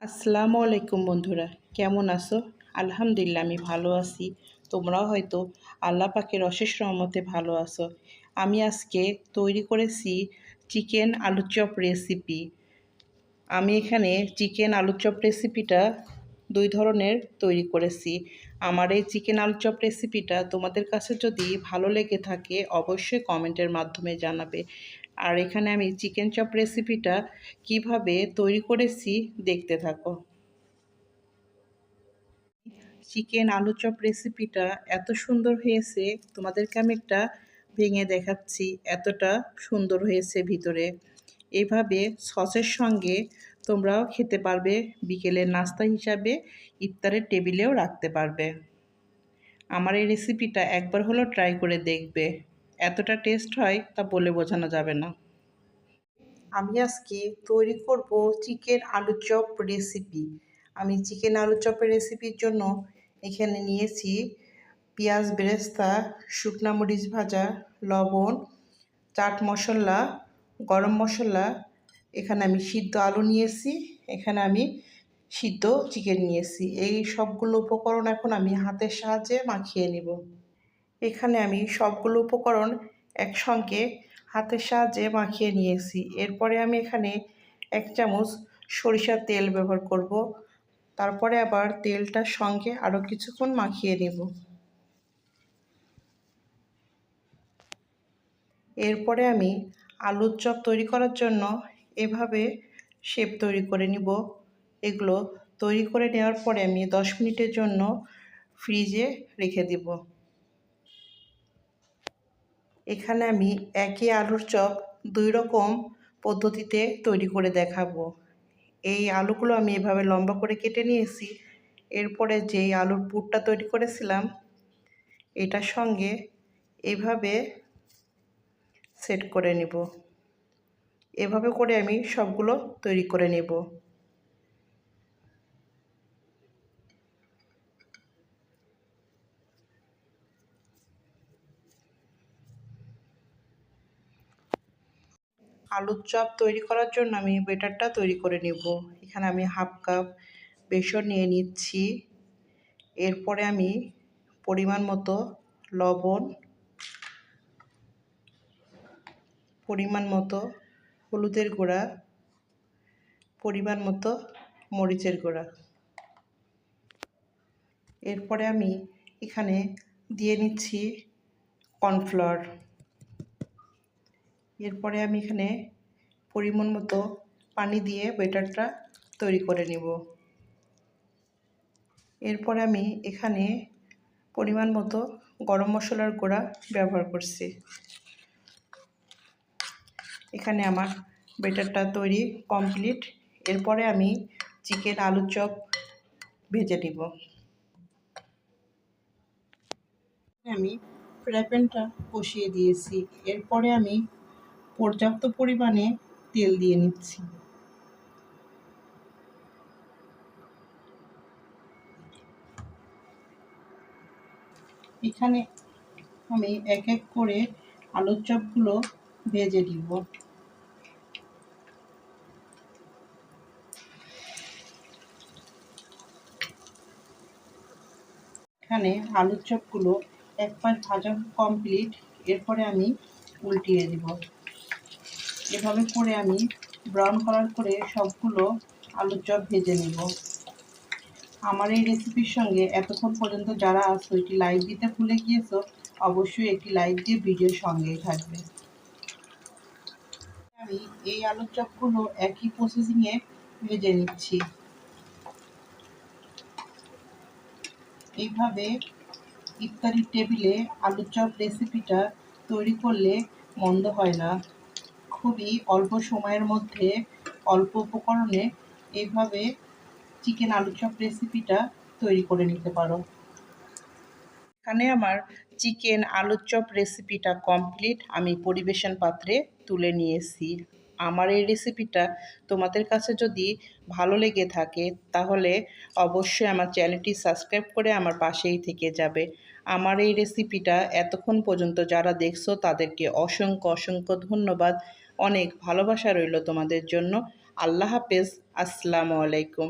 আসসালামু আলাইকুম বন্ধুরা, কেমন আছো? আলহামদুলিল্লাহ আমি ভালো আছি। তোমরাও হয়তো আল্লাহ পাকের অশেষ রহমতে ভালো আছো। আমি আজকে তৈরি করেছি চিকেন আলুর চপ রেসিপি। আমি এখানে চিকেন আলুর চপ রেসিপিটা দুই ধরনের তৈরি করেছি। আমার এই চিকেন আলুর চপ রেসিপিটা তোমাদের কাছে যদি ভালো লেগে থাকে অবশ্যই কমেন্টের মাধ্যমে জানাবে। আর এখানে আমি চিকেন চপ রেসিপিটা কিভাবে তৈরি করেছি দেখতে থাকো। চিকেন আলু চপ রেসিপিটা এত সুন্দর হয়েছে, তোমাদেরকে আমি একটা ভেঙে দেখাচ্ছি। এতটা সুন্দর হয়েছে ভিতরে। এভাবে সসের সঙ্গে তোমরাও খেতে পারবে, বিকেলের নাস্তা হিসাবে ইফতারের টেবিলেও রাখতে পারবে। আমার এই রেসিপিটা একবার হলেও ট্রাই করে দেখবে, এতটা টেস্ট হয় তা বলে বোঝানো যাবে না। আমি আজকে তৈরি করব চিকেন আলু চপ রেসিপি। আমি চিকেন আলু চপের রেসিপির জন্য এখানে নিয়েছি পেঁয়াজ বেরেস্তা, শুকনা মরিচ ভাজা, লবণ, চাট মশলা, গরম মশলা। এখানে আমি সিদ্ধ আলু নিয়েছি, এখানে আমি সিদ্ধ চিকেন নিয়েছি। এই সবগুলো উপকরণ এখন আমি হাতের সাহায্যে মাখিয়ে নিব। এখানে আমি সবগুলো উপকরণ একসঙ্গে হাতের সাহায্যে মাখিয়ে নিয়েছি। এরপরে আমি এখানে 1 চামচ সরিষার তেল ব্যবহার করব। তারপরে আবার তেলটার সঙ্গে আরও কিছুক্ষণ মাখিয়ে নেব। এরপরে আমি আলুর চপ তৈরি করার জন্য এভাবে শেপ তৈরি করে নিব। এগুলো তৈরি করে নেওয়ার পরে আমি 10 মিনিটের জন্য ফ্রিজে রেখে দেব। এখানে আমি একই আলুর চপ 2 রকম পদ্ধতিতে তৈরি করে দেখাবো। এই আলুগুলো আমি এভাবে লম্বা করে কেটে নিয়েছি। এরপরে যেই আলুর পুরটা তৈরি করেছিলাম এটার সঙ্গে এভাবে সেট করে নেব। এভাবে করে আমি সবগুলো তৈরি করে নেব। আলুর চপ তৈরি করার জন্য আমি ব্যাটারটা তৈরি করে নেব। এখানে আমি 1/2 কাপ বেসন নিয়ে নিচ্ছি। এরপরে আমি পরিমাণ মতো লবণ, পরিমাণ মতো হলুদের গুঁড়া, পরিমাণ মতো মরিচের গুঁড়া। এরপরে আমি এখানে দিয়ে নিচ্ছি কর্নফ্লাওয়ার। এরপরে আমি এখানে পরিমাণ মতো পানি দিয়ে ব্যাটারটা তৈরি করে নেব। এরপরে আমি এখানে পরিমাণ মতো গরম মশলার গুঁড়া ব্যবহার করছি। এখানে আমার ব্যাটারটা তৈরি কমপ্লিট। এরপরে আমি চিকেন আলুর চপ ভেজে নেব। আমি ফ্রাই প্যানটা বসিয়ে দিয়েছি। এরপরে আমি পর্যাপ্ত পরিমাণে তেল দিয়ে নিচ্ছি। এখানে আমি এক এক করে আলুর চপগুলো ভেজে নিব। এখানে আলুর চপগুলো এক পাশ ভাজা কমপ্লিট। এরপরে আমি উল্টিয়ে দিব। এভাবে করে আমি ব্রাউন কালার করে সবগুলো আলুর চপ ভেজে নেব। আমার এই রেসিপির সঙ্গে এতক্ষণ পর্যন্ত যারা আছো একটি লাইক দিতে ভুলে গিয়েছো, অবশ্যই একটি লাইক দিয়ে ভিডিওর সঙ্গেই থাকবে। আমি এই আলুর চপগুলো একই প্রসেসিংয়ে ভেজে নিচ্ছি। এইভাবে ইফতারির টেবিলে আলুর চপ রেসিপিটা তৈরি করলে মন্দ হয় না। খুবই অল্প সময়ের মধ্যে অল্প উপকরণে এইভাবে চিকেন আলুর চপ রেসিপিটা তৈরি করে নিতে পারো। এখানে আমার চিকেন আলুর চপ রেসিপিটা কমপ্লিট। আমি পরিবেশন পাত্রে তুলে নিয়েছি। আমার এই রেসিপিটা তোমাদের কাছে যদি ভালো লেগে থাকে তাহলে অবশ্যই আমার চ্যানেলটি সাবস্ক্রাইব করে আমার পাশেই থেকে যাবে। আমার এই রেসিপিটা এতক্ষণ পর্যন্ত যারা দেখছো তাদেরকে অসংখ্য অসংখ্য ধন্যবাদ। অনেক ভালোবাসা রইল তোমাদের জন্য। আল্লাহ হাফেজ। আসসালামু আলাইকুম।